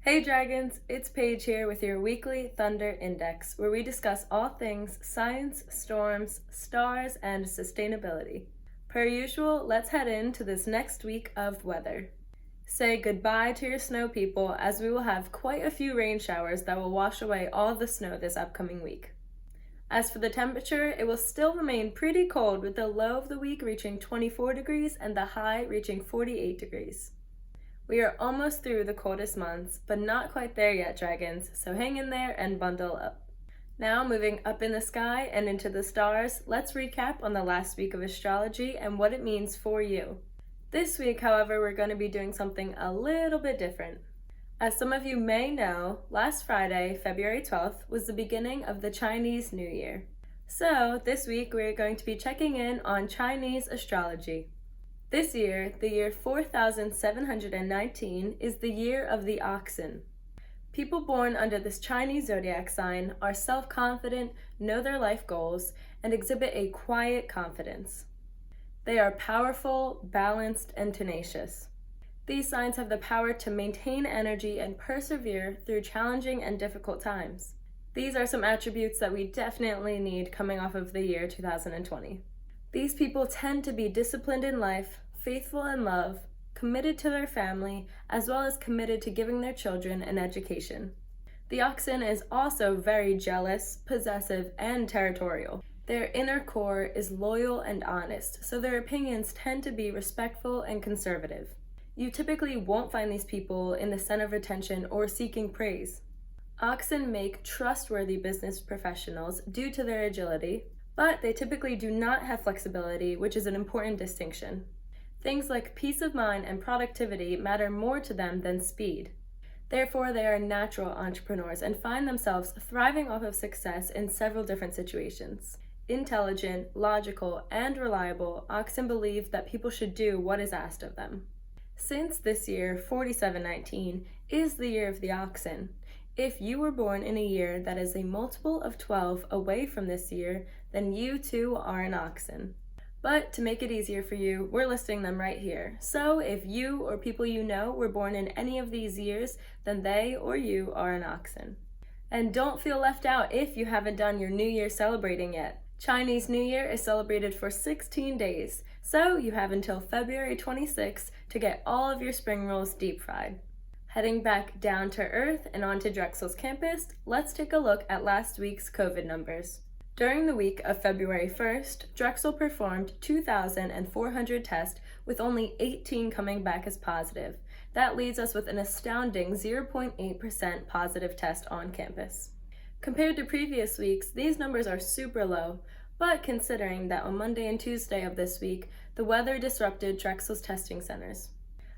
Hey Dragons, it's Paige here with your weekly Thunder Index, where we discuss all things science, storms, stars, and sustainability. Per usual, let's head into this next week of weather. Say goodbye to your snow people, as we will have quite a few rain showers that will wash away all the snow this upcoming week. As for the temperature, it will still remain pretty cold, with the low of the week reaching 24 degrees and the high reaching 48 degrees. We are almost through the coldest months, but not quite there yet, Dragons, so hang in there and bundle up. Now, moving up in the sky and into the stars, let's recap on the last week of astrology and what it means for you. This week, however, we're going to be doing something a little bit different. As some of you may know, last Friday, February 12th, was the beginning of the Chinese New Year. So, this week we're going to be checking in on Chinese astrology. This year, the year 4719, is the year of the Oxen. People born under this Chinese zodiac sign are self-confident, know their life goals, and exhibit a quiet confidence. They are powerful, balanced, and tenacious. These signs have the power to maintain energy and persevere through challenging and difficult times. These are some attributes that we definitely need coming off of the year 2020. These people tend to be disciplined in life, faithful in love, committed to their family, as well as committed to giving their children an education. The Oxen is also very jealous, possessive, and territorial. Their inner core is loyal and honest, so their opinions tend to be respectful and conservative. You typically won't find these people in the center of attention or seeking praise. Oxen make trustworthy business professionals due to their agility, but they typically do not have flexibility, which is an important distinction. Things like peace of mind and productivity matter more to them than speed. Therefore, they are natural entrepreneurs and find themselves thriving off of success in several different situations. Intelligent, logical, and reliable, Oxen believe that people should do what is asked of them. Since this year, 4719, is the year of the Oxen, if you were born in a year that is a multiple of 12 away from this year, then you too are an Oxen. But to make it easier for you, we're listing them right here. So if you or people you know were born in any of these years, then they or you are an Oxen. And don't feel left out if you haven't done your New Year celebrating yet. Chinese New Year is celebrated for 16 days, so you have until February 26th to get all of your spring rolls deep fried. Heading back down to Earth and onto Drexel's campus, let's take a look at last week's COVID numbers. During the week of February 1st, Drexel performed 2,400 tests with only 18 coming back as positive. That leaves us with an astounding 0.8% positive test on campus. Compared to previous weeks, these numbers are super low, but considering that on Monday and Tuesday of this week, the weather disrupted Drexel's testing centers.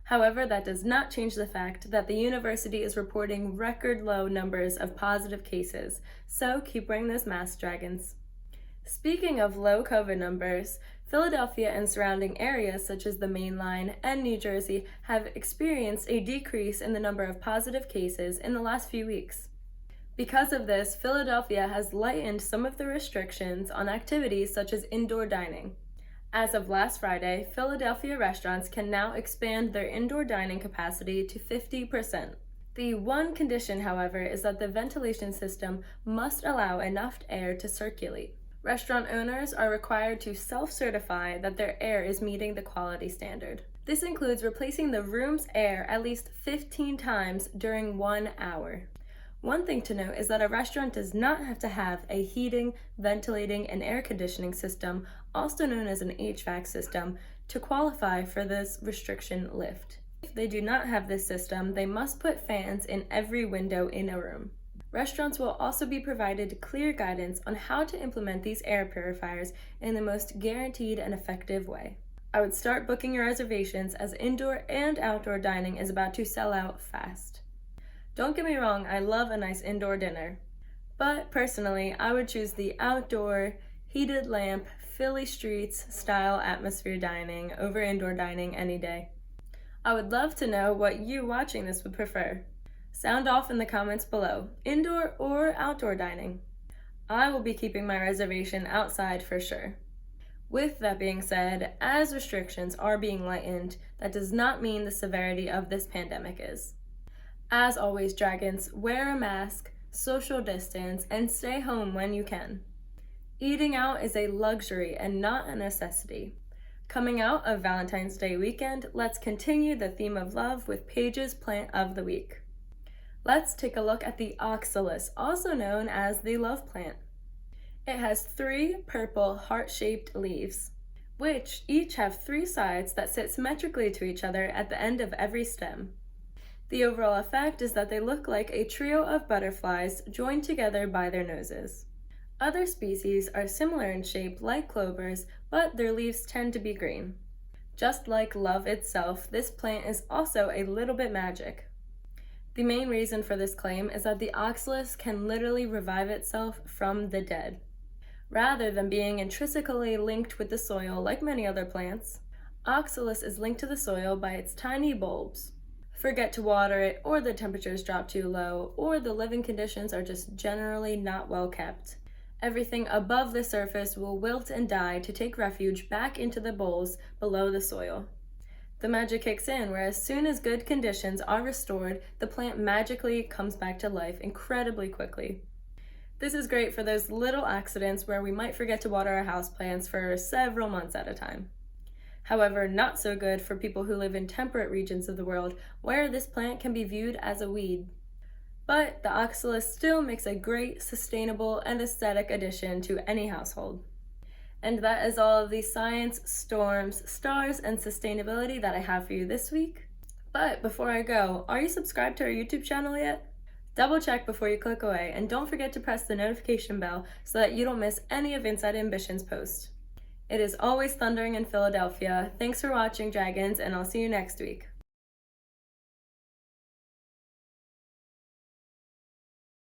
However, that does not change the fact that the university is reporting record low numbers of positive cases, so keep wearing those masks, Dragons. Speaking of low COVID numbers, Philadelphia and surrounding areas such as the Main Line and New Jersey have experienced a decrease in the number of positive cases in the last few weeks. Because of this, Philadelphia has lightened some of the restrictions on activities such as indoor dining. As of last Friday, Philadelphia restaurants can now expand their indoor dining capacity to 50%. The one condition, however, is that the ventilation system must allow enough air to circulate. Restaurant owners are required to self-certify that their air is meeting the quality standard. This includes replacing the room's air at least 15 times during 1 hour. One thing to note is that a restaurant does not have to have a heating, ventilating, and air conditioning system, also known as an HVAC system, to qualify for this restriction lift. If they do not have this system, they must put fans in every window in a room. Restaurants will also be provided clear guidance on how to implement these air purifiers in the most guaranteed and effective way. I would start booking your reservations as indoor and outdoor dining is about to sell out fast. Don't get me wrong, I love a nice indoor dinner, but personally, I would choose the outdoor, heated lamp, Philly streets style atmosphere dining over indoor dining any day. I would love to know what you watching this would prefer. Sound off in the comments below, indoor or outdoor dining. I will be keeping my reservation outside for sure. With that being said, as restrictions are being lightened, that does not mean the severity of this pandemic is. As always, dragons, wear a mask, social distance, and stay home when you can. Eating out is a luxury and not a necessity. Coming out of Valentine's Day weekend, let's continue the theme of love with Paige's plant of the week. Let's take a look at the oxalis, also known as the love plant. It has 3 purple heart-shaped leaves, which each have 3 sides that sit symmetrically to each other at the end of every stem. The overall effect is that they look like a trio of butterflies joined together by their noses. Other species are similar in shape like clovers, but their leaves tend to be green. Just like love itself, this plant is also a little bit magic. The main reason for this claim is that the oxalis can literally revive itself from the dead. Rather than being intrinsically linked with the soil like many other plants, oxalis is linked to the soil by its tiny bulbs. Forget to water it, or the temperatures drop too low, or the living conditions are just generally not well kept. Everything above the surface will wilt and die to take refuge back into the bowls below the soil. The magic kicks in, where as soon as good conditions are restored, the plant magically comes back to life incredibly quickly. This is great for those little accidents where we might forget to water our houseplants for several months at a time. However, not so good for people who live in temperate regions of the world where this plant can be viewed as a weed. But the oxalis still makes a great, sustainable, and aesthetic addition to any household. And that is all of the science, storms, stars, and sustainability that I have for you this week. But before I go, are you subscribed to our YouTube channel yet? Double check before you click away, and don't forget to press the notification bell so that you don't miss any of Inside Ambition's posts. It is always thundering in Philadelphia. Thanks for watching, dragons, and I'll see you next week.